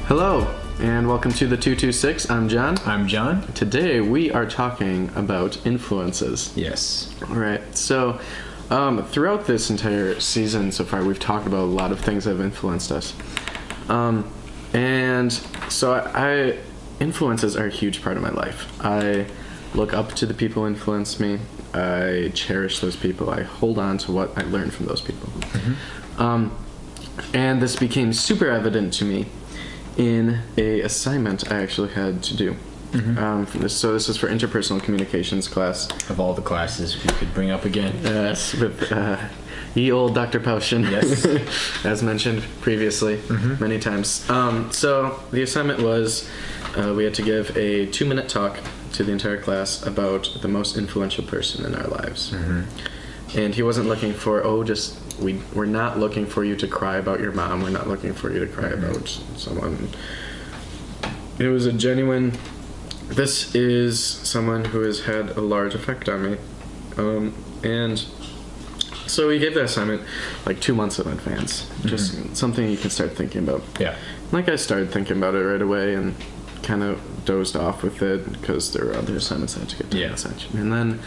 Hello, and welcome to the 226. I'm John. I'm John. Today we are talking about influences. Yes. All right. So, throughout this entire season so far, we've talked about a lot of things that have influenced us. And so influences are a huge part of my life. I look up to the people who influence me. I cherish those people. I hold on to what I learned from those people. And this became super evident to me in a assignment I actually had to do. So this is for interpersonal communications class. Of all the classes we could bring up again. Yes, with ye old Dr. Potion. Yes. As mentioned previously many times. So the assignment was we had to give a 2-minute talk to the entire class about the most influential person in our lives. And he wasn't looking for, we're not looking for you to cry about your mom. We're not looking for you to cry about someone. It was a genuine, this is someone who has had a large effect on me. And so we gave the assignment like 2 months in advance. Just something you can start thinking about. Yeah. Like I started thinking about it right away and kind of dozed off with it because there were other assignments I had to get to attention. And then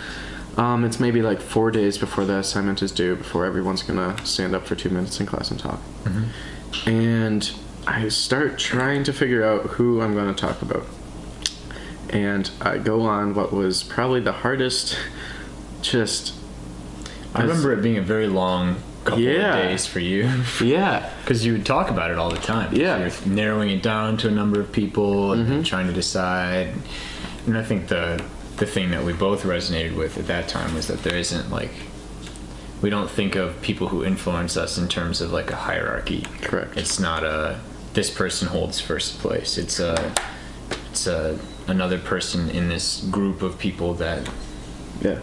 it's maybe like 4 days before the assignment is due, before everyone's gonna stand up for 2 minutes in class and talk. And I start trying to figure out who I'm gonna talk about. And I go on what was probably the hardest, I remember it being a very long couple of days for you. Yeah. Because you would talk about it all the time. Yeah. You're narrowing it down to a number of people and trying to decide. And I think the thing that we both resonated with at that time was that there isn't we don't think of people who influence us in terms of like a hierarchy. Correct. It's not this person holds first place. It's another person in this group of people that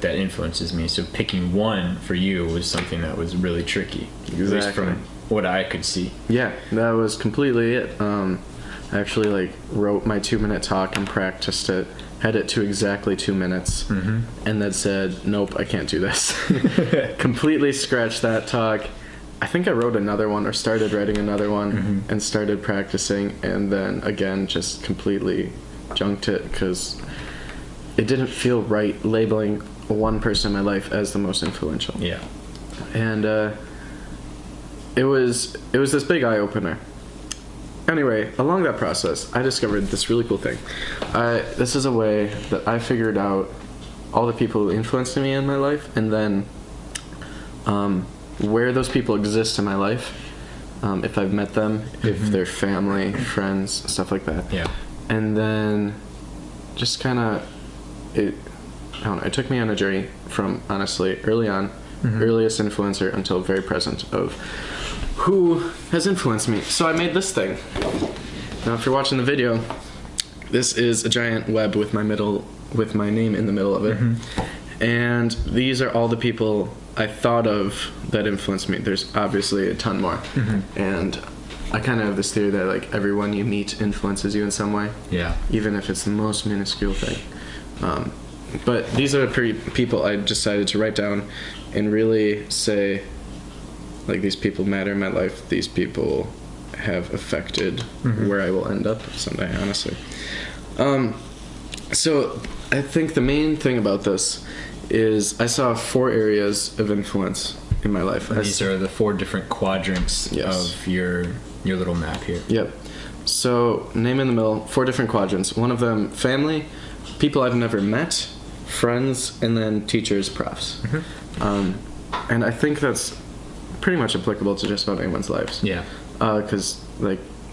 influences me. So picking one for you was something that was really tricky. Exactly. At least from what I could see. Yeah, that was completely it. I actually wrote my 2-minute talk and practiced it. Had it to exactly 2 minutes, and then said, nope, I can't do this. Completely scratched that talk. I think I wrote another one or started writing another one and started practicing, and then again just completely junked it because it didn't feel right labeling one person in my life as the most influential. Yeah. And it was this big eye-opener. Anyway, along that process, I discovered this really cool thing. This is a way that I figured out all the people who influenced me in my life, and then where those people exist in my life, if I've met them, if they're family, friends, stuff like that. Yeah. And then just kind of, it took me on a journey from, honestly, early on, earliest influencer until very present of who has influenced me. So I made this thing. Now, if you're watching the video, this is a giant web with my name in the middle of it. And these are all the people I thought of that influenced me. There's obviously a ton more. And I kind of have this theory that everyone you meet influences you in some way. Yeah. Even if it's the most minuscule thing. But these are the people I decided to write down and really say, these people matter in my life. These people have affected where I will end up someday, honestly. So I think the main thing about this is I saw 4 areas of influence in my life. These are the 4 different quadrants of your little map here. Yep. So name in the middle, 4 different quadrants. One of them, family, people I've never met, friends, and then teachers, profs. And I think that's pretty much applicable to just about anyone's lives. Yeah. Because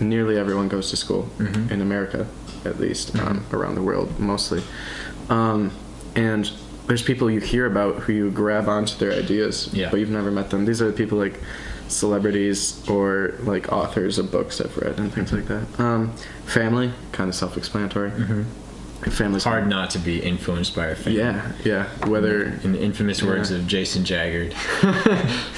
nearly everyone goes to school in America, at least, around the world mostly. And there's people you hear about who you grab onto their ideas, but you've never met them. These are the people celebrities or authors of books I've read and things like that. Family, kind of self-explanatory. Family's hard not to be influenced by our family. Yeah. Whether in the infamous words of Jason Jaggard,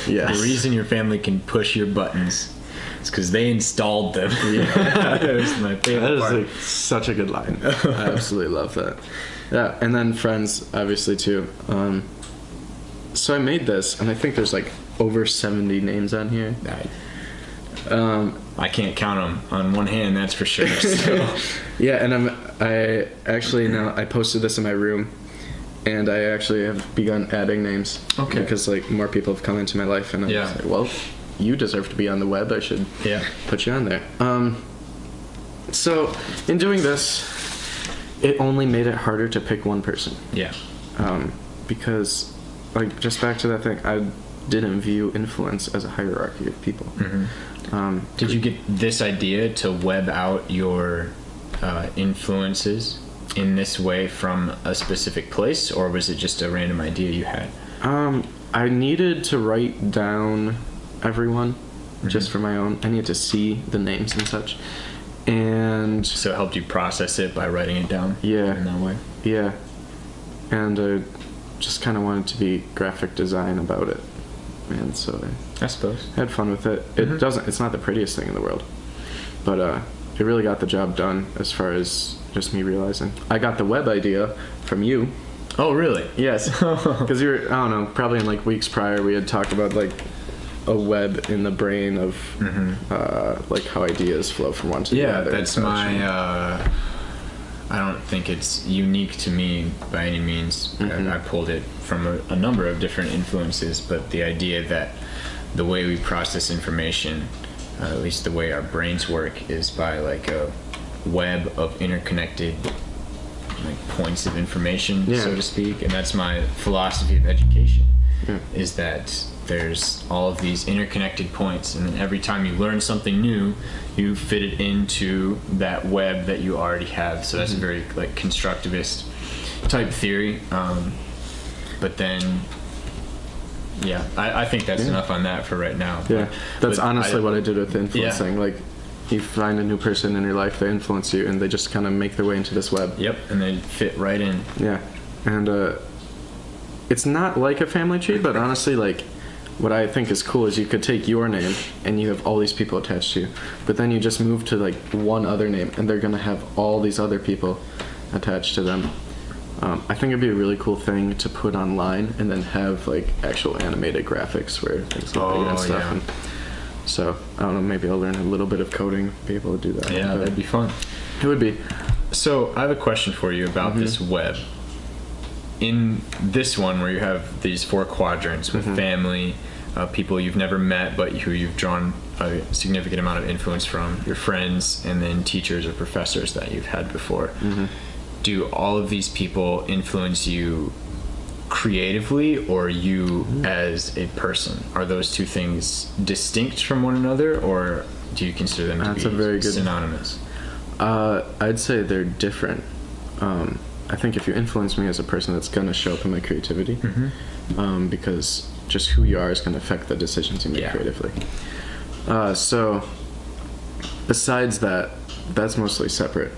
the reason your family can push your buttons is because they installed them. That was my favorite part. That is such a good line. I absolutely love that. Yeah, and then friends, obviously too. So I made this, and I think there's over 70 names on here. I can't count them on one hand, that's for sure. So. Yeah, and I actually now I posted this in my room, and I actually have begun adding names. Okay. Because like more people have come into my life, and I'm just like, well, you deserve to be on the web. I should put you on there. So in doing this, it only made it harder to pick one person. Yeah. Because, like, just back to that thing, I didn't view influence as a hierarchy of people. Mm-hmm. Did you get this idea to web out your influences in this way from a specific place, or was it just a random idea you had? I needed to write down everyone just for my own. I needed to see the names and such. And so it helped you process it by writing it down? Yeah. In that way? Yeah. And just kind of wanted to be graphic design about it. And so I suppose. I had fun with it. It's not the prettiest thing in the world. But it really got the job done as far as just me realizing. I got the web idea from you. Oh, really? Yes. Because you were, I don't know, probably in like weeks prior we had talked about like a web in the brain of like how ideas flow from one to the other. Yeah, that's my I don't think it's unique to me by any means. I pulled it from a number of different influences, but the idea that the way we process information, at least the way our brains work, is by like a web of interconnected like points of information, so to speak. And that's my philosophy of education, is that there's all of these interconnected points, and then every time you learn something new, you fit it into that web that you already have. So that's a very like constructivist type theory. But then, I think that's enough on that for right now. Yeah, that's honestly what I did with influencing. Like, you find a new person in your life, they influence you, and they just kind of make their way into this web. Yep, and they fit right in. Yeah, and it's not like a family tree, but honestly, like, what I think is cool is you could take your name and you have all these people attached to you, but then you just move to like one other name and they're gonna have all these other people attached to them. I think it'd be a really cool thing to put online and then have like actual animated graphics where things look bigger and stuff. And so I don't know, maybe I'll learn a little bit of coding, be able to do that. Yeah, that'd be fun. It would be. So I have a question for you about this web. In this one where you have these 4 quadrants with family, people you've never met but who you've drawn a significant amount of influence from, your friends, and then teachers or professors that you've had before. Do all of these people influence you creatively or you as a person? Are those two things distinct from one another, or do you consider them to be very good synonymous? I'd say they're different. I think if you influence me as a person, that's going to show up in my creativity, because just who you are is going to affect the decisions you make creatively. So besides that, that's mostly separate.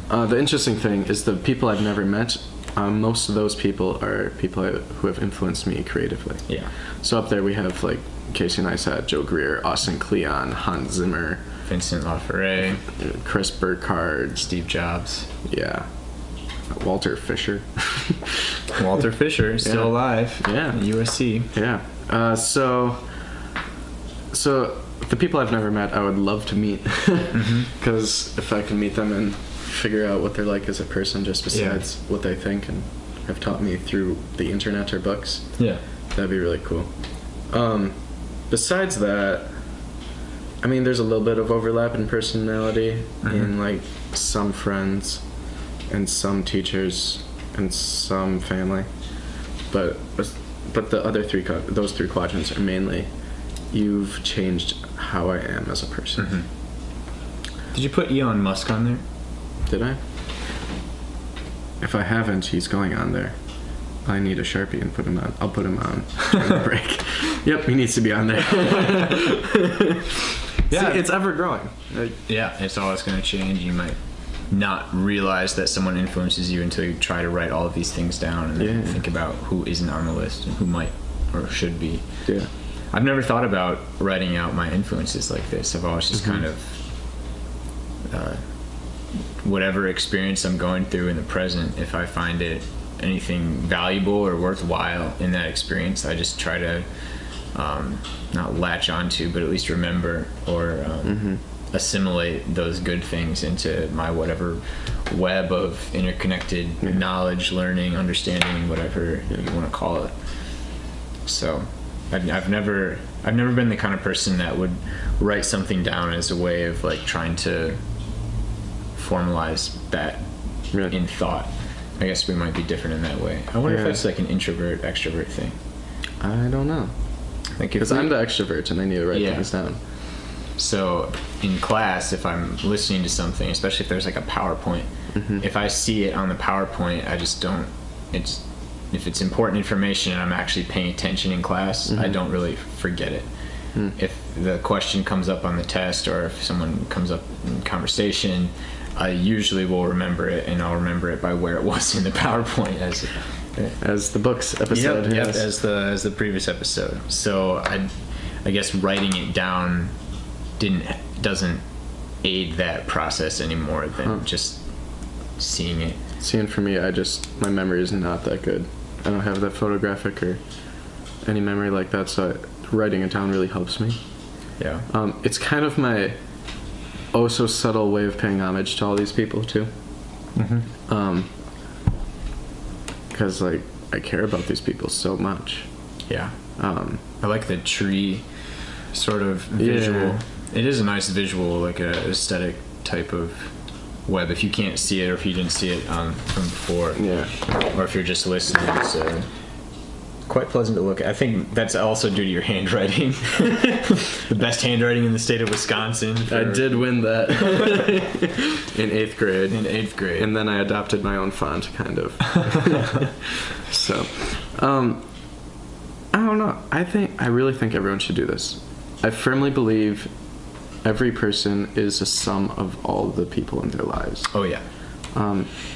The interesting thing is the people I've never met, most of those people are people who have influenced me creatively. Yeah. So up there we have like Casey Neistat, Joe Greer, Austin Kleon, Hans Zimmer, Vincent LaFerre, Chris Burkhardt, Steve Jobs. Yeah. Walter Fisher. Walter Fisher, still alive. Yeah. USC. Yeah. So the people I've never met, I would love to meet, because if I can meet them and figure out what they're like as a person, just besides what they think and have taught me through the internet or books, that'd be really cool. Besides that, I mean, there's a little bit of overlap in personality in like some friends and some teachers and some family, but the other those three quadrants are mainly you've changed how I am as a person. Did you put Elon Musk on there? Did I? If I haven't, he's going on there. I need a Sharpie and put him on. I'll put him on during the break. Yep, he needs to be on there. Yeah, see, it's ever growing. It's always going to change. You might not realize that someone influences you until you try to write all of these things down and then think about who isn't on the list and who might or should be. Yeah. I've never thought about writing out my influences like this. I've always just kind of whatever experience I'm going through in the present, if I find it anything valuable or worthwhile in that experience, I just try to not latch onto, but at least remember or assimilate those good things into my whatever web of interconnected knowledge, learning, understanding, whatever you want to call it. So I've never been the kind of person that would write something down as a way of like trying to formalize that in thought. I guess we might be different in that way. I wonder if that's like an introvert extrovert thing. I don't know. Like because I'm the extrovert and I need to write things down. So in class, if I'm listening to something, especially if there's like a PowerPoint, if I see it on the PowerPoint, I just don't. If it's important information and I'm actually paying attention in class, I don't really forget it. If the question comes up on the test or if someone comes up in conversation, I usually will remember it, and I'll remember it by where it was in the PowerPoint as the books episode. Yep, as the previous episode. So I guess writing it down doesn't aid that process anymore than just seeing it. Seeing for me, my memory is not that good. I don't have that photographic or any memory like that, so writing it down really helps me. Yeah. It's kind of my so subtle way of paying homage to all these people too. Because like I care about these people so much. Yeah. I like the tree sort of visual. Yeah. It is a nice visual, like a aesthetic type of web. If you can't see it, or if you didn't see it from before, or if you're just listening, it's quite pleasant to look at. I think that's also due to your handwriting. The best handwriting in the state of Wisconsin. I did win that in 8th grade. In 8th grade. And then I adopted my own font, kind of. So, I don't know. I really think everyone should do this. I firmly believe every person is a sum of all the people in their lives. Oh, yeah.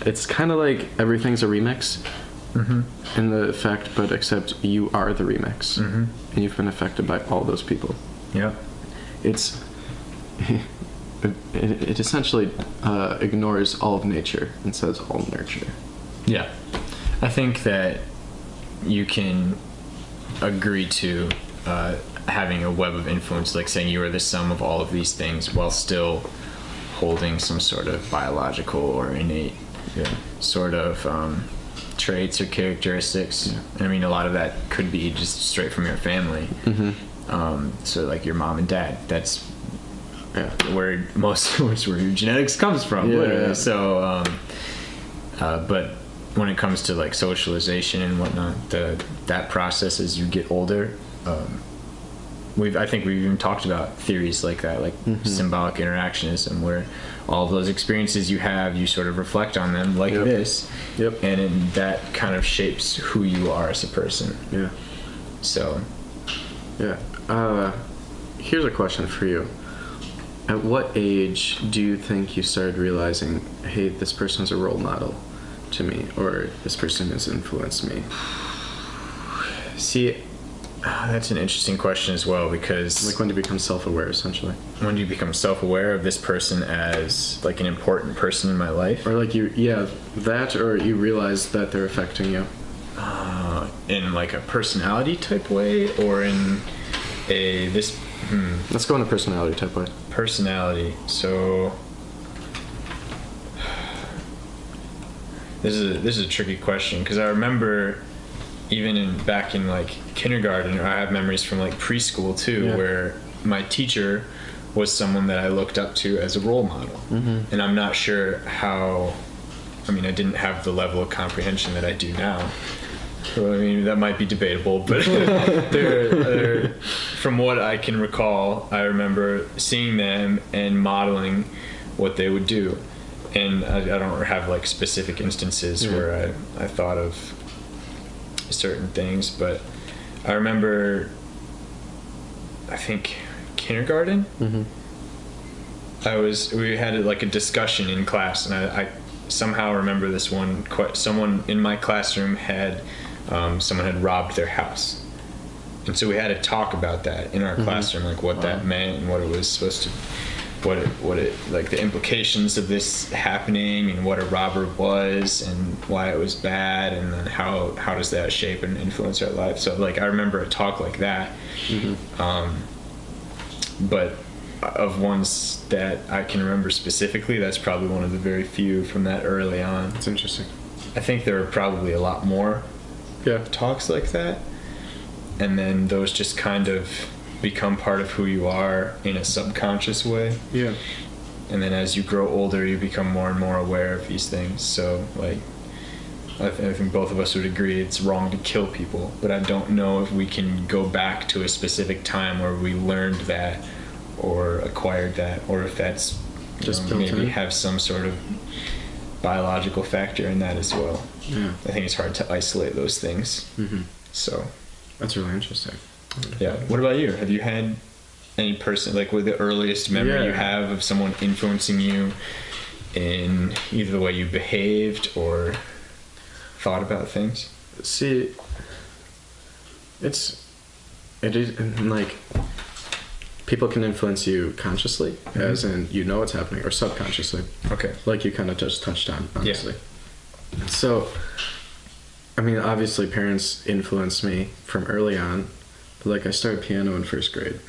It's kind of like everything's a remix. In the effect, but except you are the remix, and you've been affected by all those people. Yeah, it essentially ignores all of nature and says all nurture. Yeah, I think that you can agree to having a web of influence, like saying you are the sum of all of these things, while still holding some sort of biological or innate sort of traits or characteristics. I mean, a lot of that could be just straight from your family. So like your mom and dad, that's where where your genetics comes from, literally. So but when it comes to like socialization and whatnot, that process as you get older, I think we've even talked about theories like that, like symbolic interactionism, where all of those experiences you have, you sort of reflect on them like this, and that kind of shapes who you are as a person. Yeah. So. Yeah. Here's a question for you. At what age do you think you started realizing, hey, this person's a role model to me, or this person has influenced me? See, that's an interesting question as well, because like when do you become self-aware, essentially? When do you become self-aware of this person as like an important person in my life? Or like that, or you realize that they're affecting you? In like a personality type way, or in Let's go in a personality type way. Personality. So this is a tricky question, because I remember even back in like kindergarten, I have memories from like preschool too, where my teacher was someone that I looked up to as a role model. And I'm not sure how, I mean, I didn't have the level of comprehension that I do now. So, I mean, that might be debatable, but from what I can recall, I remember seeing them and modeling what they would do. And I don't have like specific instances where I thought of certain things, but I remember, I think kindergarten, we had like a discussion in class, and I somehow remember this one. Someone in my classroom someone had robbed their house, and so we had to talk about that in our classroom, like what that meant and what it was supposed to what it like the implications of this happening and what a robber was and why it was bad, and then how does that shape and influence our lives. So like I remember a talk like that. But of ones that I can remember specifically, that's probably one of the very few from that early on. That's interesting. I think there are probably a lot more talks like that, and then those just kind of become part of who you are in a subconscious way. Yeah. And then as you grow older, you become more and more aware of these things. So like I think both of us would agree it's wrong to kill people, but I don't know if we can go back to a specific time where we learned that or acquired that, or if that's just maybe have some sort of biological factor in that as well. Yeah. I think it's hard to isolate those things. So that's really interesting. Yeah. What about you? Have you had any person, like, with the earliest memory you have of someone influencing you in either the way you behaved or thought about things? See, it is like people can influence you consciously, as in you know what's happening, or subconsciously. Okay. Like you kind of just touched on, honestly. Yeah. So, I mean, obviously parents influenced me from early on. Like, I started piano in first grade.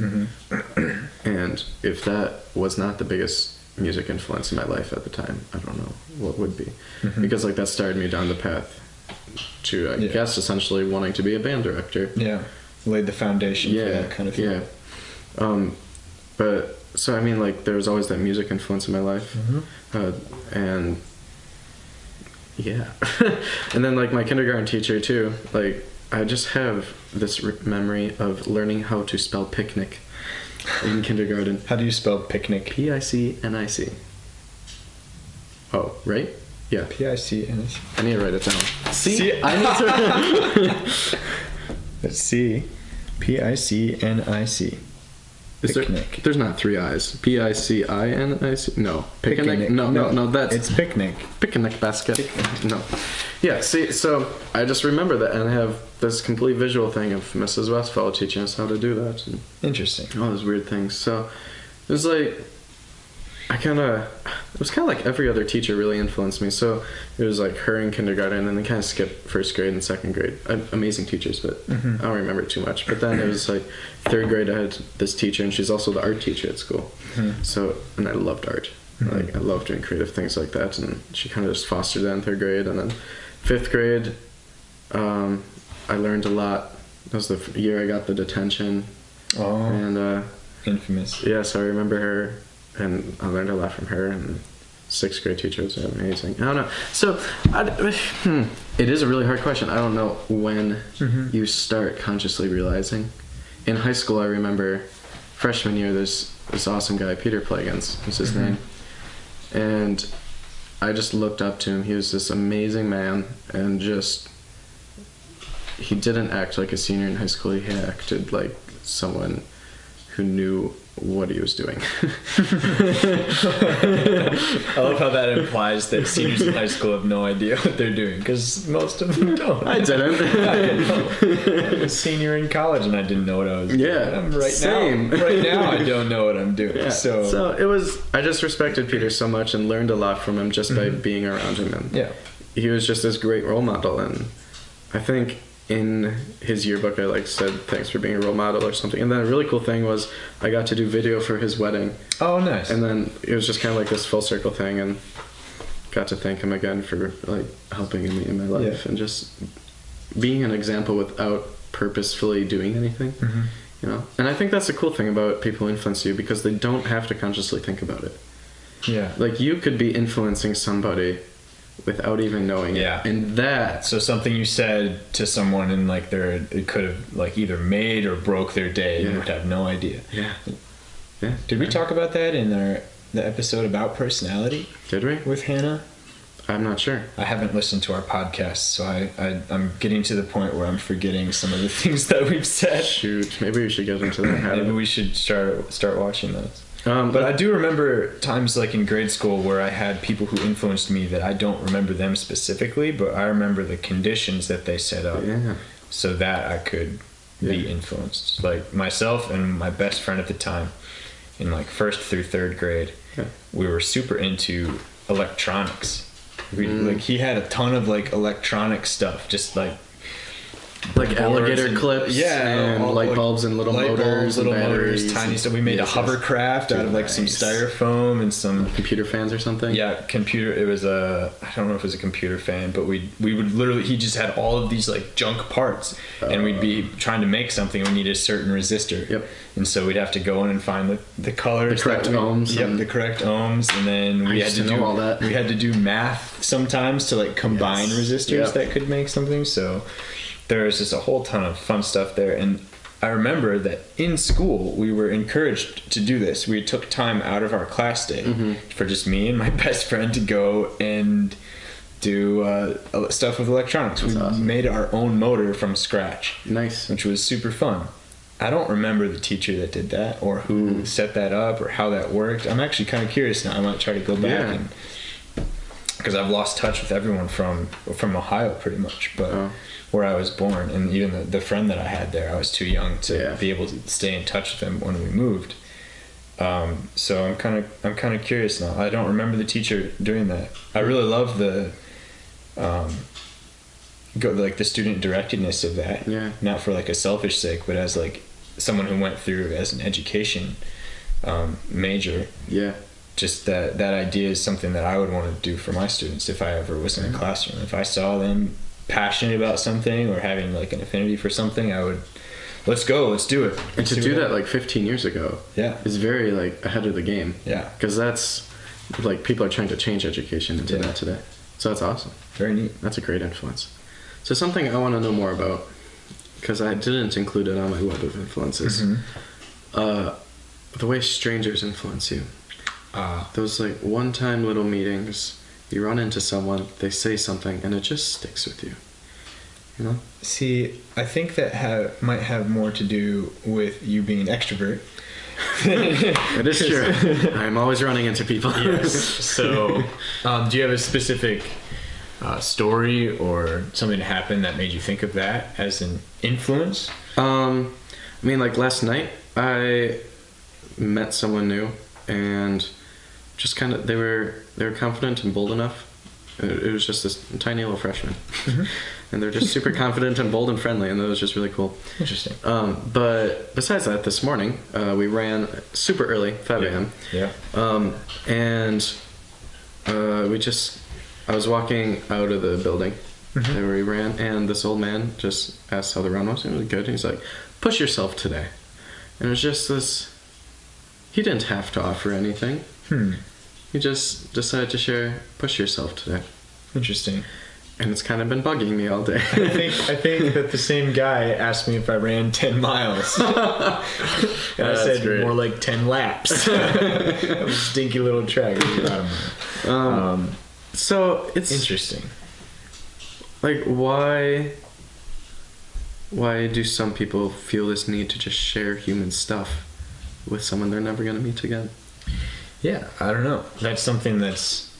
And if that was not the biggest music influence in my life at the time, I don't know what would be. Because, like, that started me down the path to, I guess, essentially wanting to be a band director. Yeah. Laid the foundation for that kind of thing. Yeah. But, so, I mean, like, there was always that music influence in my life. And, yeah. And then, like, my kindergarten teacher, too, like, I just have this memory of learning how to spell picnic in kindergarten. How do you spell picnic? P-I-C-N-I-C. Oh, right? Yeah. P-I-C-N-I-C. I need to write it down. See? I need to... Let's see. P-I-C-N-I-C. Picnic. There's not three I's. P-I-C-I-N-I-C? No. Picnic? No, that's... It's picnic. Picnic basket. Picnic. No. Yeah, see, so I just remember that, and I have this complete visual thing of Mrs. Westfall teaching us how to do that. And interesting. All those weird things. So it was like, it was kind of like every other teacher really influenced me. So it was like her in kindergarten, and then kind of skipped first grade and second grade. Amazing teachers, but I don't remember too much. But then it was like third grade, I had this teacher, and she's also the art teacher at school. So, and I loved art. Like, I loved doing creative things like that, and she kind of just fostered that in third grade. And then fifth grade, I learned a lot. That was the year I got the detention. Oh, and infamous. Yeah, so I remember her, and I learned a lot from her. And sixth grade teacher was amazing. I don't know. So, it is a really hard question. I don't know when you start consciously realizing. In high school, I remember freshman year, there's this awesome guy, Peter Plagans was his name. And I just looked up to him. He was this amazing man, and just, he didn't act like a senior in high school. He acted like someone who knew what he was doing. I love how that implies that seniors in high school have no idea what they're doing, because most of them don't. I didn't. I'm a senior in college and I didn't know what I was doing. Yeah, same. Right now I don't know what I'm doing. Yeah. So it was, I just respected Peter so much and learned a lot from him just by being around him. And he was just this great role model. And I think in his yearbook, I said thanks for being a role model or something. And then a really cool thing was I got to do video for his wedding. Oh, nice. And then it was just kind of like this full circle thing, and got to thank him again for helping me in my life and just being an example without purposefully doing anything. You know. And I think that's the cool thing about people who influence you, because they don't have to consciously think about it. Yeah. Like, you could be influencing somebody without even knowing it. And that, so something you said to someone and it could have either made or broke their day, and you would have no idea. Did we talk about that in the episode about personality? Did we? With Hannah? I'm not sure. I haven't listened to our podcast, so I'm getting to the point where I'm forgetting some of the things that we've said. Shoot, maybe we should get into that habit. Maybe we should start watching those. But I do remember times in grade school where I had people who influenced me that I don't remember them specifically, but I remember the conditions that they set up so that I could be influenced. Like myself and my best friend at the time, in like 1st through 3rd grade, we were super into electronics. Like he had a ton of like electronic stuff, just like alligator clips, and light bulbs and little motors, tiny stuff. We made a hovercraft out of like some styrofoam and some computer fans or something. Yeah, computer. It was I don't know if it was a computer fan, but we would literally. He just had all of these like junk parts, and we'd be trying to make something. We needed a certain resistor. Yep. And so we'd have to go in and find the colors, the correct ohms. Yep, the correct ohms, and then we had to do all that. We had to do math sometimes to like combine resistors that could make something. So there was just a whole ton of fun stuff there. And I remember that in school we were encouraged to do this. We took time out of our class day for just me and my best friend to go and do stuff with electronics. That's awesome. Made our own motor from scratch. Nice. Which was super fun. I don't remember the teacher that did that or who set that up or how that worked. I'm actually kind of curious now. I might try to go back and because I've lost touch with everyone from Ohio pretty much, but where I was born, and even the friend that I had there, I was too young to be able to stay in touch with them when we moved. So I'm kind of curious now. I don't remember the teacher doing that. I really love the the student directedness of that. Yeah. Not for like a selfish sake, but as like someone who went through as an education major. Yeah. Just that idea is something that I would want to do for my students if I ever was in a classroom. If I saw them passionate about something or having like an affinity for something, I would, let's do it. And to do that like 15 years ago is very like ahead of the game. Yeah. Because that's like people are trying to change education into that today. So that's awesome. Very neat. That's a great influence. So something I want to know more about, because I didn't include it on my web of influences, the way strangers influence you. Those like one-time little meetings, you run into someone, they say something, and it just sticks with you. You know? See, I think that might have more to do with you being an extrovert. It is true. I'm always running into people. Yes. So, do you have a specific story or something that happened that made you think of that as an influence? I mean, like last night, I met someone new, and just kind of they were confident and bold enough. It was just this tiny little freshman, and they're just super confident and bold and friendly, and that was just really cool. Interesting. But besides that, this morning we ran super early, 5 a.m. Yeah. And I was walking out of the building where we ran, and this old man just asked how the run was. It was good. And he's like, "Push yourself today," and it was just this. He didn't have to offer anything. He just decided to share, push yourself today. Interesting. And it's kind of been bugging me all day. I think that the same guy asked me if I ran 10 miles. And I said great. More like 10 laps. That was a stinky little track. So it's interesting. Like, why do some people feel this need to just share human stuff with someone they're never going to meet again? Yeah, I don't know. That's something that's,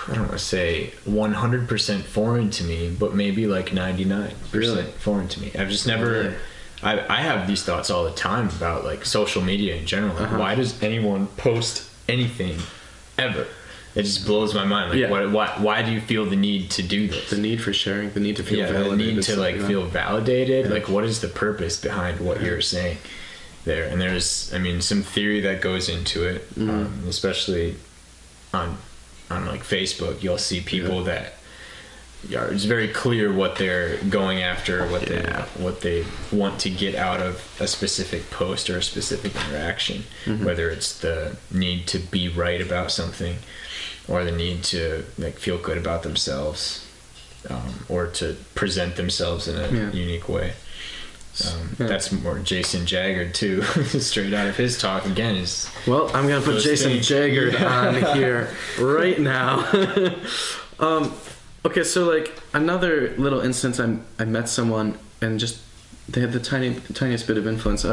I don't want to say 100% foreign to me, but maybe like 99% foreign to me. I've just never, I have these thoughts all the time about like social media in general. Like, why does anyone post anything ever? It just blows my mind. Like, why do you feel the need to do this? The need for sharing, the need to feel validated. The need to like feel validated. Yeah. Like, what is the purpose behind what you're saying there? And there's, I mean, some theory that goes into it, especially on like Facebook. You'll see people that it's very clear what they're going after, what they want to get out of a specific post or a specific interaction, whether it's the need to be right about something or the need to like feel good about themselves, or to present themselves in a unique way. That's more Jason Jaggard too. Straight out of his talk again is. Well, I'm gonna put Jason Jaggard on here right now. Okay, so like another little instance, I met someone and just they had the tiniest bit of influence.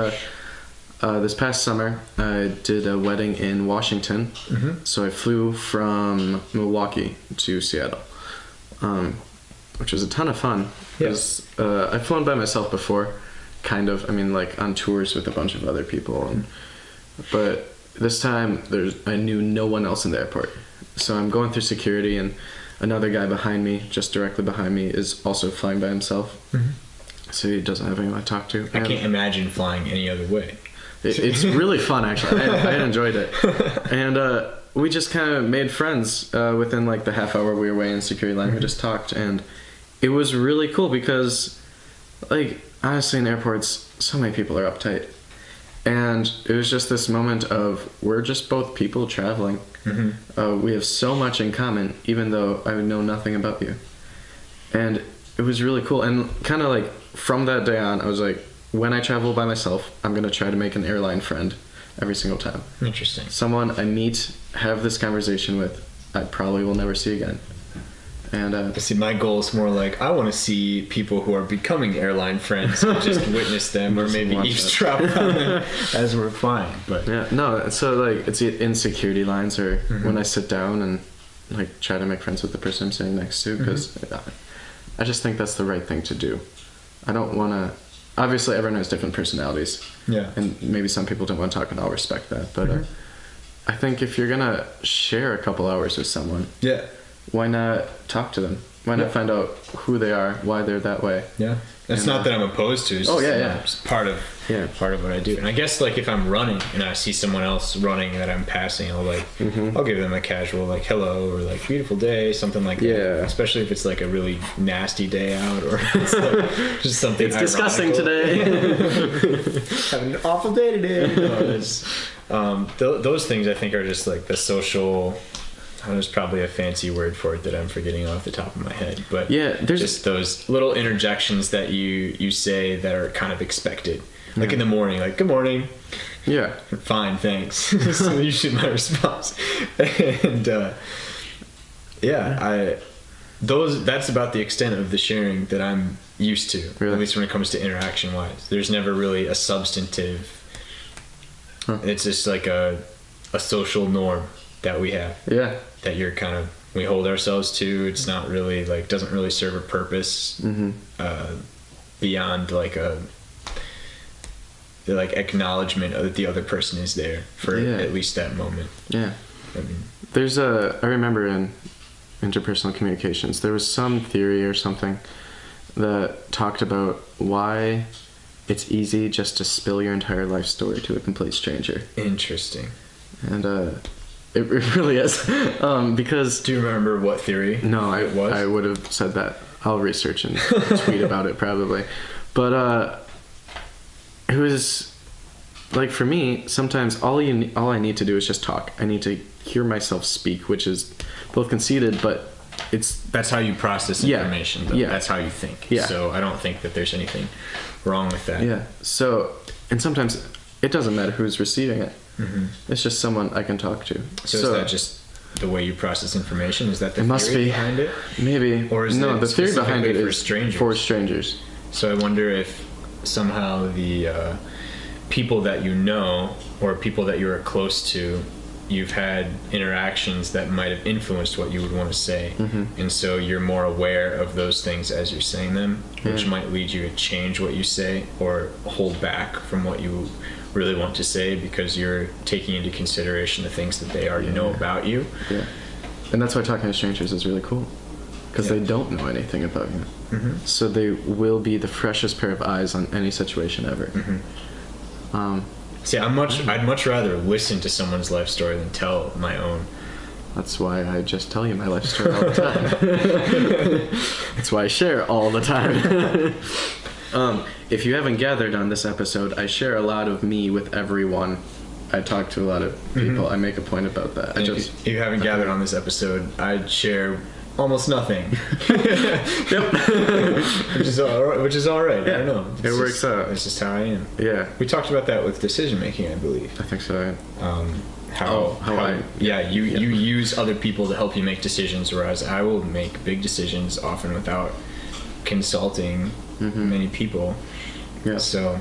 This past summer, I did a wedding in Washington, so I flew from Milwaukee to Seattle, which was a ton of fun. Yes, I've flown by myself before. Kind of, I mean, like on tours with a bunch of other people, and But this time, I knew no one else in the airport. So I'm going through security, and another guy behind me, just directly behind me, is also flying by himself. So he doesn't have anyone to talk to. I can't imagine flying any other way. It's really fun, actually. I enjoyed it. And we just kind of made friends within like the half hour we were waiting in security line. We just talked, and it was really cool because, like, honestly, in airports, so many people are uptight. And it was just this moment of, we're just both people traveling. We have so much in common, even though I know nothing about you. And it was really cool. And kind of like from that day on, I was like, when I travel by myself, I'm going to try to make an airline friend every single time. Interesting. Someone I meet, have this conversation with, I probably will never see again. And see, my goal is more like, I want to see people who are becoming airline friends and just witness them, or maybe eavesdrop on them as we're flying. But yeah, no, so like it's in security lines, or when I sit down and like try to make friends with the person I'm sitting next to, because I just think that's the right thing to do. I don't want to. Obviously, everyone has different personalities. Yeah. And maybe some people don't want to talk, and I'll respect that. But I think if you're gonna share a couple hours with someone, why not talk to them? Why not find out who they are, why they're that way? Yeah. It's not that I'm opposed to. It's just part of what I do. And I guess like if I'm running and I see someone else running that I'm passing, I'll like I'll give them a casual like hello or like beautiful day, something like that. Especially if it's like a really nasty day out, or it's like just something. It's disgusting today. Having an awful day today. Those things I think are just like the social. There's probably a fancy word for it that I'm forgetting off the top of my head, but there's just those little interjections that you say that are kind of expected, like in the morning, like good morning, fine, thanks. So usually my response, and that's about the extent of the sharing that I'm used to, at least when it comes to interaction wise. There's never really a substantive. It's just like a social norm that we have. That you're kind of, we hold ourselves to. It's not really like, doesn't really serve a purpose beyond like a acknowledgement that the other person is there for at least that moment. I mean, I remember in interpersonal communications, there was some theory or something that talked about why it's easy just to spill your entire life story to a complete stranger. Interesting. And it really is. Because... Do you remember what theory it was? I would have said that. I'll research and tweet about it probably. But it was... Like for me, sometimes all I need to do is just talk. I need to hear myself speak, which is both conceited, but it's... That's how you process information. That's how you think. So I don't think that there's anything wrong with that. So... And sometimes it doesn't matter who's receiving it. It's just someone I can talk to. So is that just the way you process information? Is that the theory behind it? Maybe. Or is the theory behind it is for strangers. So I wonder if somehow the people that you know or people that you're close to, you've had interactions that might have influenced what you would want to say. And so you're more aware of those things as you're saying them, which might lead you to change what you say or hold back from what you really want to say because you're taking into consideration the things that they already know about you. And that's why talking to strangers is really cool, because they don't know anything about you. So they will be the freshest pair of eyes on any situation ever. See, I'd much rather listen to someone's life story than tell my own. That's why I just tell you my life story all the time. That's why I share all the time. If you haven't gathered on this episode, I share a lot of me with everyone. I talk to a lot of people. I make a point about that. If you haven't gathered on this episode, I'd share almost nothing. Which is all right. I don't know. It works out. It's just how I am. Yeah. We talked about that with decision making, I believe. I think so. You use other people to help you make decisions, whereas I will make big decisions often without consulting many people. So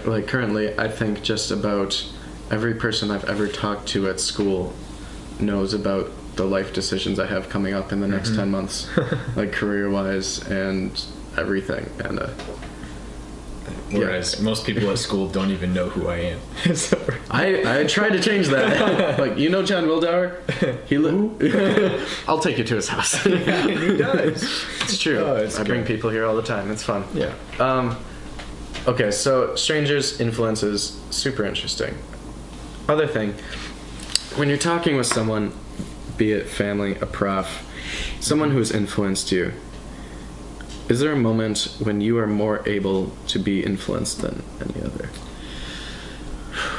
like currently I think just about every person I've ever talked to at school knows about the life decisions I have coming up in the next 10 months, like career wise and everything. And Whereas most people at school don't even know who I am. So, I tried to change that. Like, you know John Wildauer? I'll take you to his house. he does. It's true. Oh, it's I bring people here all the time. It's fun. Yeah. Okay, so strangers, influences, super interesting. Other thing, when you're talking with someone, be it family, a prof, someone who's influenced you, is there a moment when you are more able to be influenced than any other?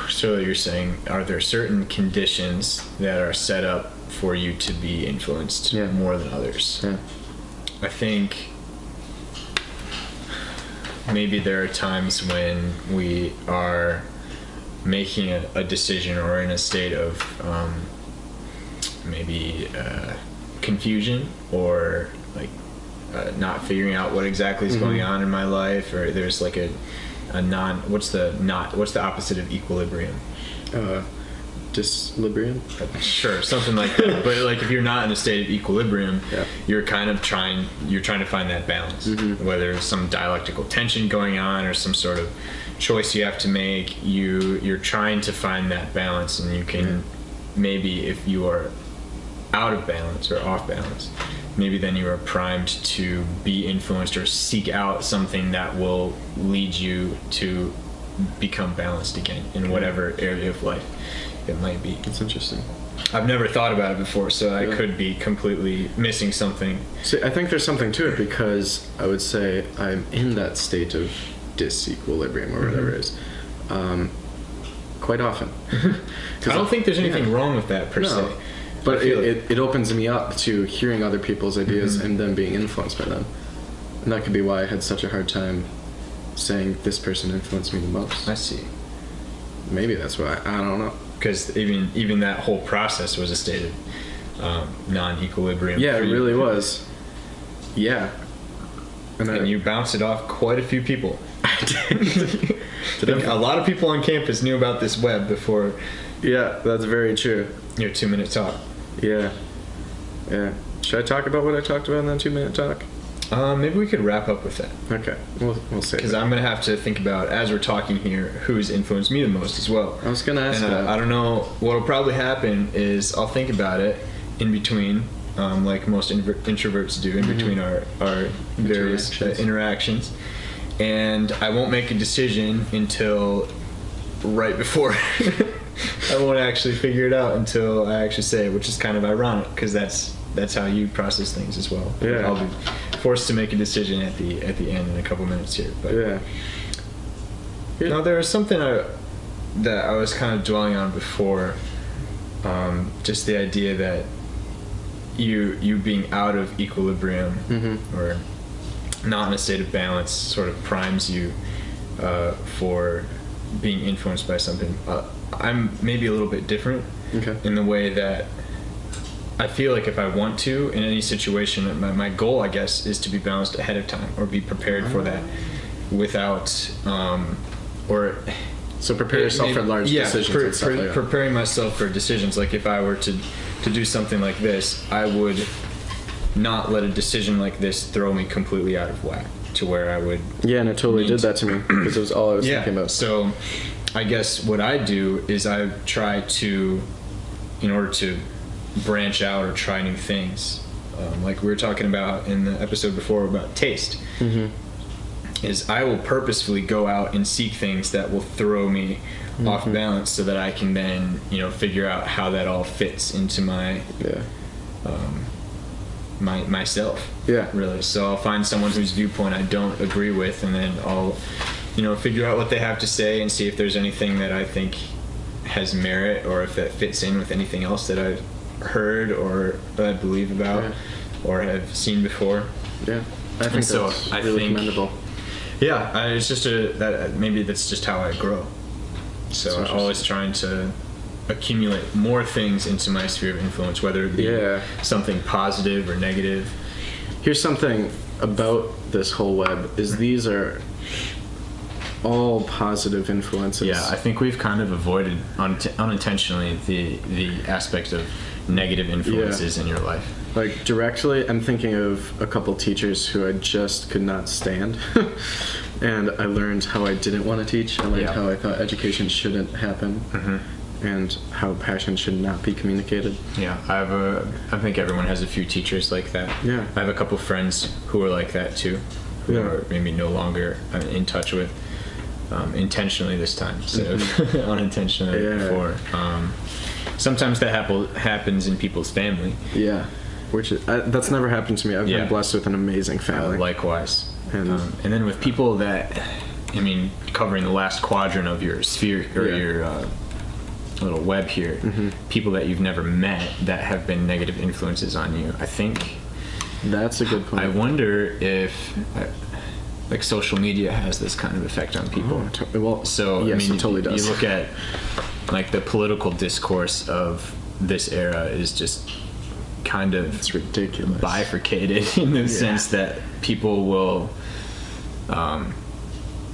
So you're saying, are there certain conditions that are set up for you to be influenced more than others? Yeah. I think maybe there are times when we are making a decision or in a state of maybe confusion or like not figuring out what exactly is going on in my life, or there's like a what's the opposite of equilibrium? Dislibrium? Sure, something like that. But like if you're not in a state of equilibrium, you're kind of trying to find that balance. Whether it's some dialectical tension going on or some sort of choice you have to make, you're trying to find that balance, and you can maybe, if you are out of balance or off balance, maybe then you are primed to be influenced or seek out something that will lead you to become balanced again in whatever area of life it might be. That's interesting. I've never thought about it before, so I could be completely missing something. See, I think there's something to it, because I would say I'm in that state of disequilibrium or whatever it is quite often. I don't think there's anything wrong with that per se. But it opens me up to hearing other people's ideas and then being influenced by them. And that could be why I had such a hard time saying this person influenced me the most. I see. Maybe that's why. I don't know. Because even that whole process was a state of non-equilibrium. Yeah, it really was. Yeah. And you bounced it off quite a few people. I did. A lot of people on campus knew about this web before. Yeah, that's very true. Your 2-minute talk. Yeah. Yeah. Should I talk about what I talked about in that 2-minute talk? Maybe we could wrap up with that. Okay. We'll say. Because I'm going to have to think about, as we're talking here, who's influenced me the most as well. I was going to ask that. I don't know. What'll probably happen is I'll think about it in between, like most introverts do, in between our various interactions. And I won't make a decision until right before. I won't actually figure it out until I actually say it, which is kind of ironic, because that's how you process things as well. Yeah. I'll be forced to make a decision at the end in a couple minutes here. But Yeah. no, there was something that I was kind of dwelling on before. Just the idea that you being out of equilibrium or not in a state of balance sort of primes you for being influenced by something. I'm maybe a little bit different in the way that I feel like if I want to, in any situation, my goal, I guess, is to be balanced ahead of time or be prepared for that without, So prepare yourself for large decisions and stuff like that. Preparing myself for decisions. Like if I were to do something like this, I would not let a decision like this throw me completely out of whack to where I would... Yeah, and it totally did that to me, because it was all I was thinking about. So I guess what I do is I try to, in order to branch out or try new things, like we were talking about in the episode before about taste, is I will purposefully go out and seek things that will throw me off balance, so that I can then figure out how that all fits into my myself. Yeah. Really. So I'll find someone whose viewpoint I don't agree with, and then I'll figure out what they have to say and see if there's anything that I think has merit, or if that fits in with anything else that I've heard or that I believe about or have seen before. Yeah, I think that's really commendable. Yeah, it's just maybe that's just how I grow. So I'm always trying to accumulate more things into my sphere of influence, whether it be something positive or negative. Here's something about this whole web, is these are all positive influences. Yeah, I think we've kind of avoided unintentionally the aspect of negative influences in your life. Like directly, I'm thinking of a couple teachers who I just could not stand And I learned how I didn't want to teach. I learned Yeah. how I thought education shouldn't happen. And how passion should not be communicated. Yeah, I think everyone has a few teachers like that. Yeah. I have a couple friends who are like that too, who Yeah. are maybe no longer in touch with, intentionally this time instead of unintentionally before. Sometimes that happens in people's family. Yeah. Which that's never happened to me. I've been blessed with an amazing family. Likewise. And then with people that, covering the last quadrant of your sphere or your little web here, people that you've never met that have been negative influences on you, I think that's a good point. I wonder if like social media has this kind of effect on people. Well, so yes, it totally does. You look at like the political discourse of this era is just kind of, it's ridiculous, bifurcated in the sense that people will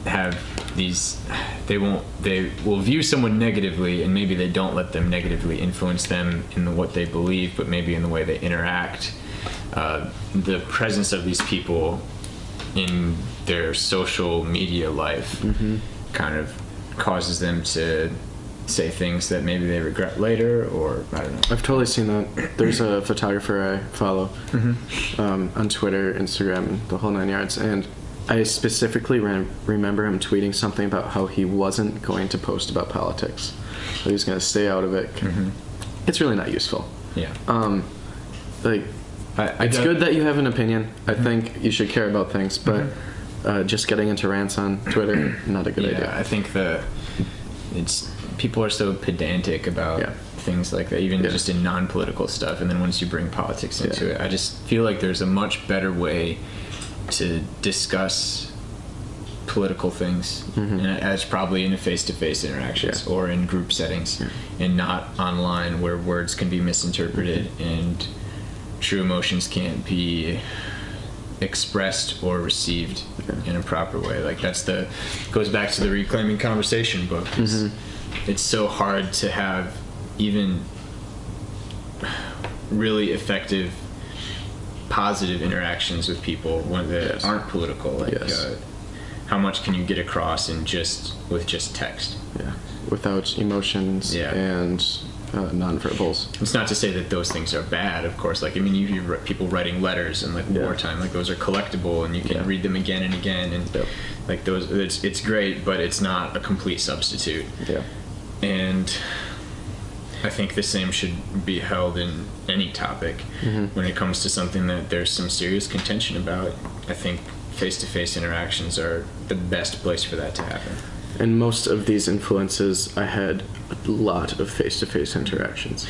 have these, they will view someone negatively, and maybe they don't let them negatively influence them in what they believe, but maybe in the way they interact. The presence of these people in their social media life kind of causes them to say things that maybe they regret later, or I don't know. I've totally seen that. There's a photographer I follow on Twitter, Instagram, and the whole 9 yards, and I specifically remember him tweeting something about how he wasn't going to post about politics. So he was going to stay out of it. It's really not useful. Yeah. It's good that you have an opinion. I think you should care about things, but just getting into rants on Twitter, not a good idea. I think people are so pedantic about things like that, even just in non-political stuff, and then once you bring politics into it, I just feel like there's a much better way to discuss political things, and it's probably in a face-to-face interactions or in group settings, and not online where words can be misinterpreted and true emotions can't be expressed or received in a proper way. Like goes back to the Reclaiming Conversation book. It's so hard to have even really effective positive interactions with people when they aren't political. Like how much can you get across with just text? Without emotions and nonverbals. It's not to say that those things are bad, of course. Like, you people writing letters in wartime, like those are collectible, and you can read them again and again, and like those, it's great, but it's not a complete substitute. And I think the same should be held in any topic when it comes to something that there's some serious contention about. I think face-to-face interactions are the best place for that to happen. And most of these influences, I had a lot of face-to-face interactions.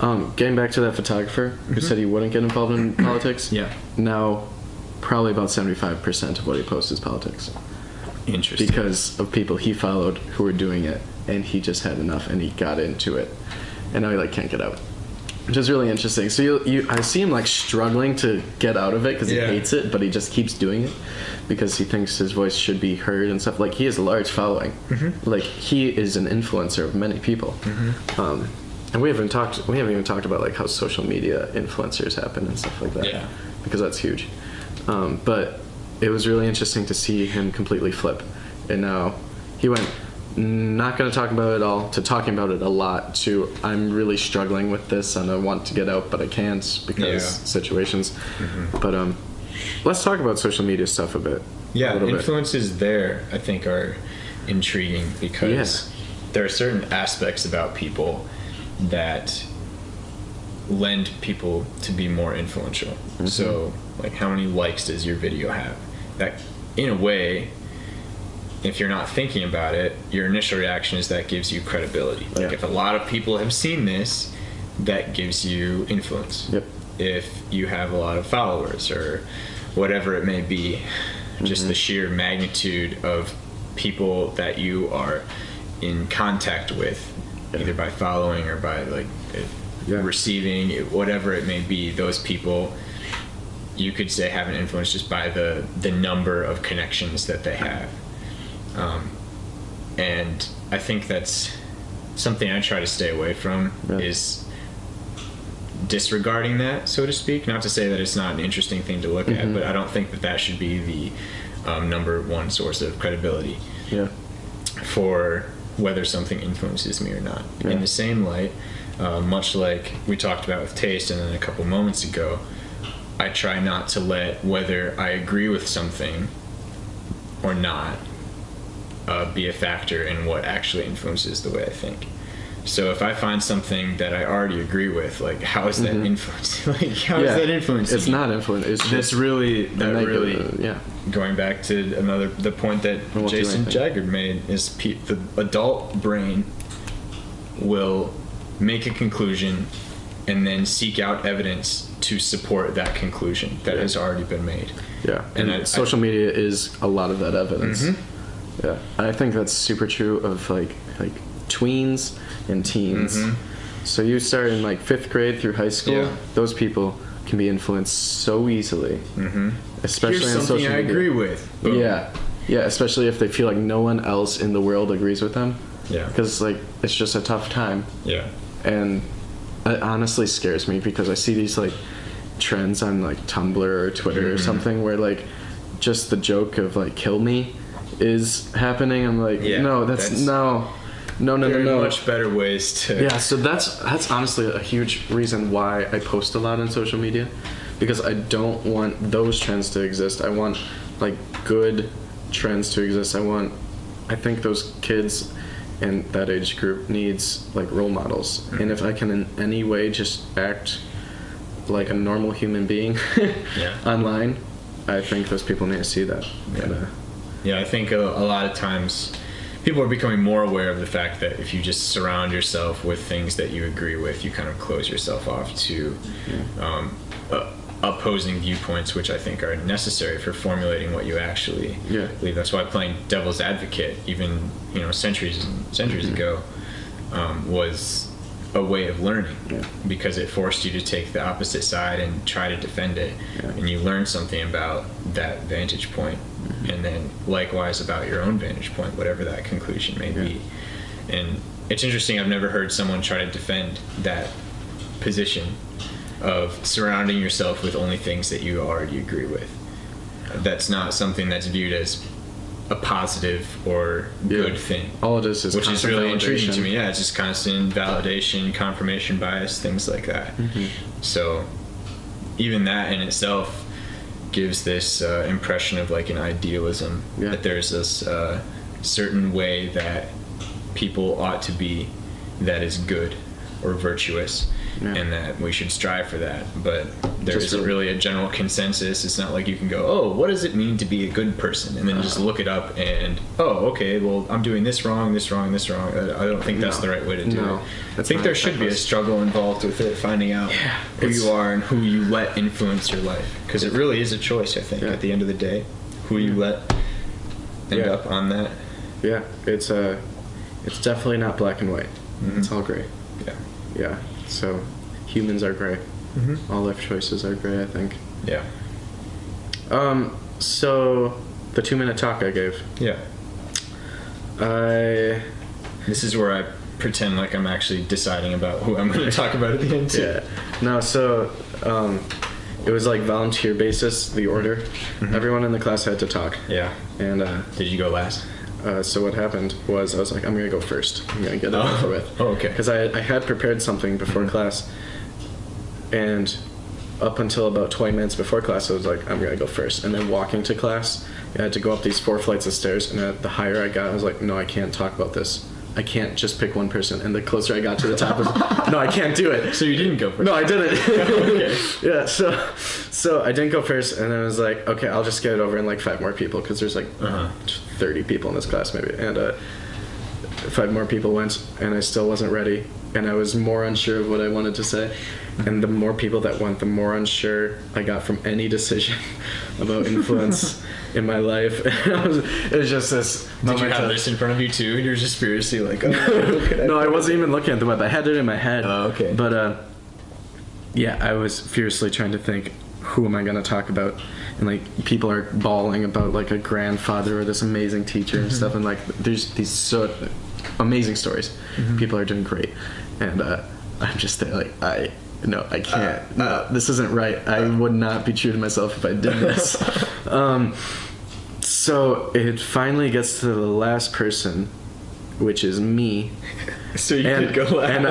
Getting back to that photographer who said he wouldn't get involved in politics. Now, probably about 75% of what he posts is politics. Interesting. Because of people he followed who were doing it, and he just had enough, and he got into it, and now he can't get out, which is really interesting. So I see him struggling to get out of it because he hates it, but he just keeps doing it because he thinks his voice should be heard and stuff. Like, he has a large following. Like, he is an influencer of many people. And we haven't even talked about how social media influencers happen and stuff like that. Because that's huge. But it was really interesting to see him completely flip, and now he went not going to talk about it all to talking about it a lot to I'm really struggling with this and I want to get out but I can't because situations. But let's talk about social media stuff a bit. Influences there I think are intriguing because there are certain aspects about people that lend people to be more influential. So how many likes does your video have? That in a way, if you're not thinking about it, your initial reaction is that gives you credibility. If a lot of people have seen this, that gives you influence. If you have a lot of followers or whatever it may be, just the sheer magnitude of people that you are in contact with, either by following or by receiving, whatever it may be, those people you could say have an influence just by the number of connections that they have. And I think that's something I try to stay away from is disregarding that, so to speak. Not to say that it's not an interesting thing to look at, but I don't think that should be number one source of credibility for whether something influences me or not. In the same light, much like we talked about with taste and then a couple moments ago, I try not to let whether I agree with something or not be a factor in what actually influences the way I think. So if I find something that I already agree with, like, how is that influencing? Like, how is that influencing? It's not influencing. It's that's really going back to the point that Jason Jaggard made is the adult brain will make a conclusion and then seek out evidence to support that conclusion that has already been made. Yeah, and social media is a lot of that evidence. Yeah, I think that's super true of like tweens and teens. So you start in like 5th grade through high school. Those people can be influenced so easily, especially Here's on social media. I agree with. Boom. Yeah, especially if they feel like no one else in the world agrees with them. Yeah, because like it's just a tough time. Yeah, and it honestly scares me because I see these like trends on like Tumblr or Twitter or something where like just the joke of like kill me is happening. I'm like, no, that's no. Much better ways to. Yeah, so that's honestly a huge reason why I post a lot on social media, because I don't want those trends to exist. I want like good trends to exist. I think those kids and that age group needs like role models, and if I can in any way just act like a normal human being online, I think those people need to see that. I think a lot of times people are becoming more aware of the fact that if you just surround yourself with things that you agree with, you kind of close yourself off to opposing viewpoints, which I think are necessary for formulating what you actually believe. That's why playing devil's advocate, even centuries and centuries ago, was a way of learning, because it forced you to take the opposite side and try to defend it, and you learn something about that vantage point, and then likewise about your own vantage point, whatever that conclusion may be. And it's interesting, I've never heard someone try to defend that position of surrounding yourself with only things that you already agree with. That's not something that's viewed as a positive or good thing. All it is which is really intriguing to me. Yeah, it's just constant validation, confirmation bias, things like that. So even that in itself gives this impression of like an idealism, that there's this certain way that people ought to be that is good or virtuous, and that we should strive for that. But there isn't really a general consensus. It's not like you can go, oh, what does it mean to be a good person? And then just look it up and, oh, okay, well, I'm doing this wrong, this wrong, this wrong. I don't think that's the right way to do it. I think there should be a struggle involved with it, finding out who you are and who you let influence your life. Because it really is a choice, I think, at the end of the day, who you let end up on that. Yeah, it's definitely not black and white. It's all gray. Yeah, so humans are gray. All life choices are gray, I think. Yeah. So the 2-minute talk I gave. This is where I pretend like I'm actually deciding about who I'm going to talk about at the end too. No, so it was like volunteer basis, the order. Everyone in the class had to talk. And did you go last? So what happened was I was like, I'm going to go first. I'm going to get it over with. Okay. Because I had prepared something before class, and up until about 20 minutes before class, I was like, I'm going to go first. And then walking to class, I had to go up these 4 flights of stairs, and the higher I got, I was like, no, I can't talk about this. I can't just pick one person. And the closer I got to the top, I was like, no, I can't do it. So you didn't go first? No, I didn't. Okay. So I didn't go first, and I was like, okay, I'll just get it over in like 5 more people, because there's like 30 people in this class maybe. And 5 more people went, and I still wasn't ready, and I was more unsure of what I wanted to say. And the more people that went, the more unsure I got from any decision about influence in my life. It was just this moment. Did you have this in front of you too? You're just furiously like, oh, no, I wasn't even looking at the web. I had it in my head. Oh, okay. But I was furiously trying to think, who am I going to talk about? And like people are bawling about like a grandfather or this amazing teacher and stuff, and like there's these so amazing stories. People are doing great, and I'm just there like I can't. No, this isn't right. I would not be true to myself if I did this. So it finally gets to the last person, which is me. So you could go last. And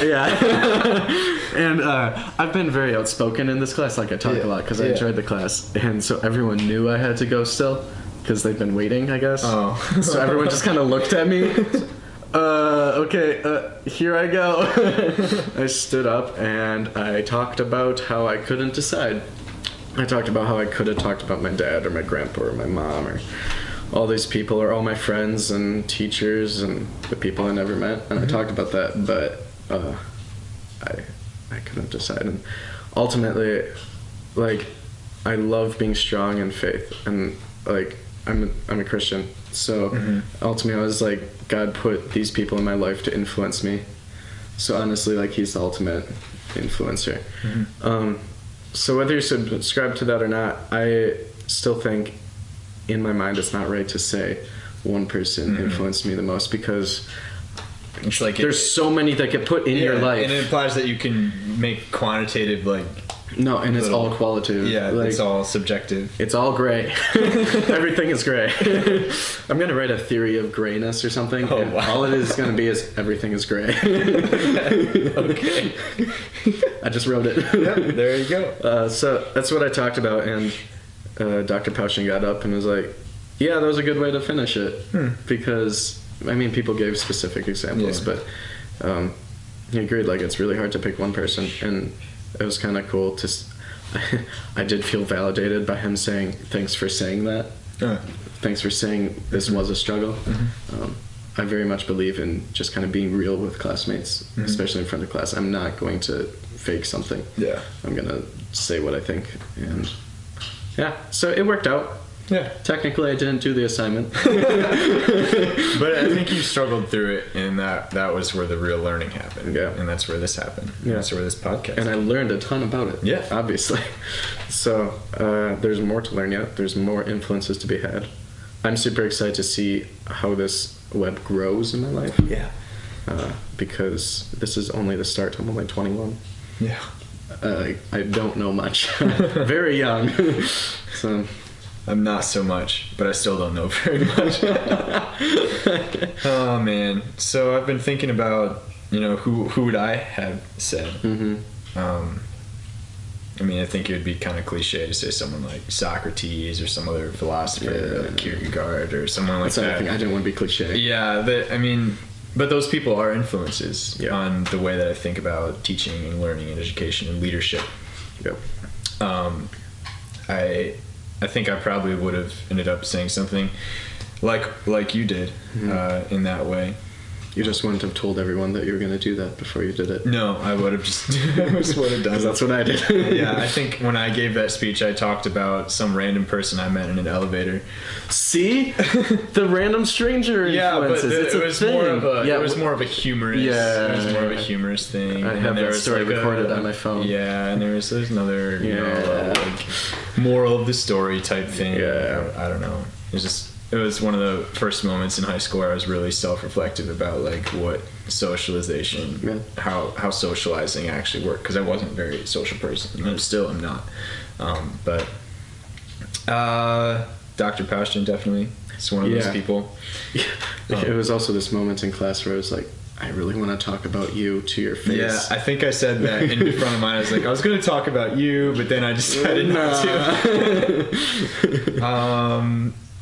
yeah. And I've been very outspoken in this class. Like I talk a lot because I enjoyed the class, and so everyone knew I had to go still because they've been waiting, I guess. Oh. So everyone just kind of looked at me. Okay, here I go. I stood up and I talked about how I couldn't decide. I talked about how I could have talked about my dad or my grandpa or my mom or all these people or all my friends and teachers and the people I never met. And I talked about that, but I couldn't decide. And ultimately, like, I love being strong in faith. And, like, I'm a Christian. So ultimately I was like, God put these people in my life to influence me. So honestly, like, he's the ultimate influencer. So whether you subscribe to that or not, I still think in my mind it's not right to say one person influenced me the most, because it's like there's so many that get put in your life. And it implies that you can make quantitative, like... No, and it's all qualitative. Yeah, like, it's all subjective. It's all gray. Everything is gray. I'm going to write a theory of grayness or something. Oh, and wow. all it is going to be is everything is gray. Okay. I just wrote it. Yeah, there you go. So that's what I talked about, and Dr. Paushin got up and was like, yeah, that was a good way to finish it. Because, I mean, people gave specific examples, but he agreed, like, it's really hard to pick one person, and it was kind of cool to... I did feel validated by him saying, thanks for saying that. Thanks for saying this was a struggle. I very much believe in just kind of being real with classmates, especially in front of class. I'm not going to fake something. Yeah. I'm going to say what I think. And yeah, so it worked out. Yeah. Technically, I didn't do the assignment. But I think you struggled through it, and that was where the real learning happened. Yeah. And that's where this happened. Yeah. That's where this podcast And I learned a ton about it. Yeah. Obviously. So there's more to learn yet. There's more influences to be had. I'm super excited to see how this web grows in my life. Yeah. Because this is only the start. I'm only 21. Yeah. I don't know much. Very young. So... I'm not so much, but I still don't know very much. Oh man! So I've been thinking about, who would I have said? I mean, I think it would be kind of cliche to say someone like Socrates or some other philosopher, like Kierkegaard or someone like that. I didn't want to be cliche. Yeah, but those people are influences on the way that I think about teaching and learning and education and leadership. Yep. I think I probably would have ended up saying something like you did in that way. You just wouldn't have told everyone that you were going to do that before you did it. No, I would have just would have done. That's what I did. Yeah, I think when I gave that speech, I talked about some random person I met in an elevator. See, the random stranger influences. Yeah, but it was more of a humorous. Yeah, it was more of a humorous thing. I have that story recorded on my phone. Yeah, and there's another moral of the story type thing. Yeah, I don't know. It was one of the first moments in high school where I was really self-reflective about like what socialization, how socializing actually worked, because I wasn't a very social person, and still am not. But Dr. Paushin definitely is one of those people. It was also this moment in class where I was like, I really want to talk about you to your face. Yeah, I think I said that in front of mine. I was like, I was going to talk about you, but then I decided not to.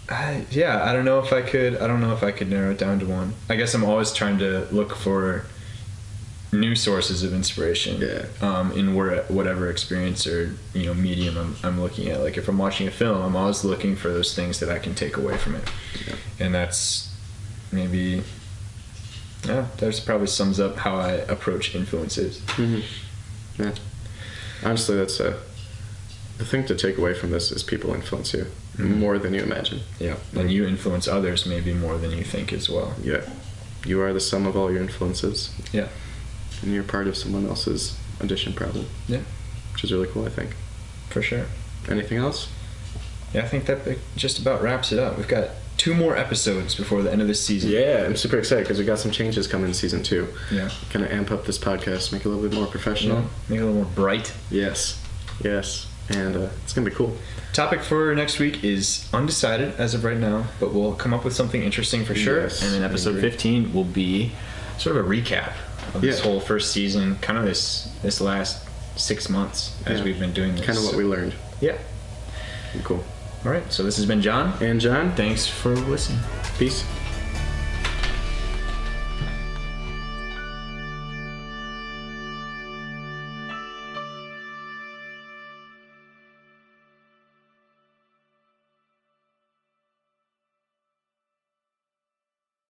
I don't know if I could narrow it down to one. I guess I'm always trying to look for new sources of inspiration in whatever experience or medium I'm looking at. Like if I'm watching a film, I'm always looking for those things that I can take away from it. And that's maybe that probably sums up how I approach influences. Yeah, honestly, that's the thing to take away from this is people influence you more than you imagine. Yeah, and you influence others maybe more than you think as well. Yeah, you are the sum of all your influences. Yeah, and you're part of someone else's addition, probably. Yeah, which is really cool, I think. For sure. Anything else? Yeah, I think that just about wraps it up. We've got 2 more episodes before the end of this season. Yeah, I'm super excited because we got some changes coming in season 2. Yeah, kind of amp up this podcast, make it a little bit more professional, make it a little more bright. Yes. and it's gonna be cool. Topic for next week is undecided as of right now, but we'll come up with something interesting for sure. Yes, and then episode 15 will be sort of a recap of this whole first season, kind of this last 6 months as we've been doing this. Kind of what we learned. Yeah. Cool. All right, so this has been John. And John. Thanks for listening. Peace.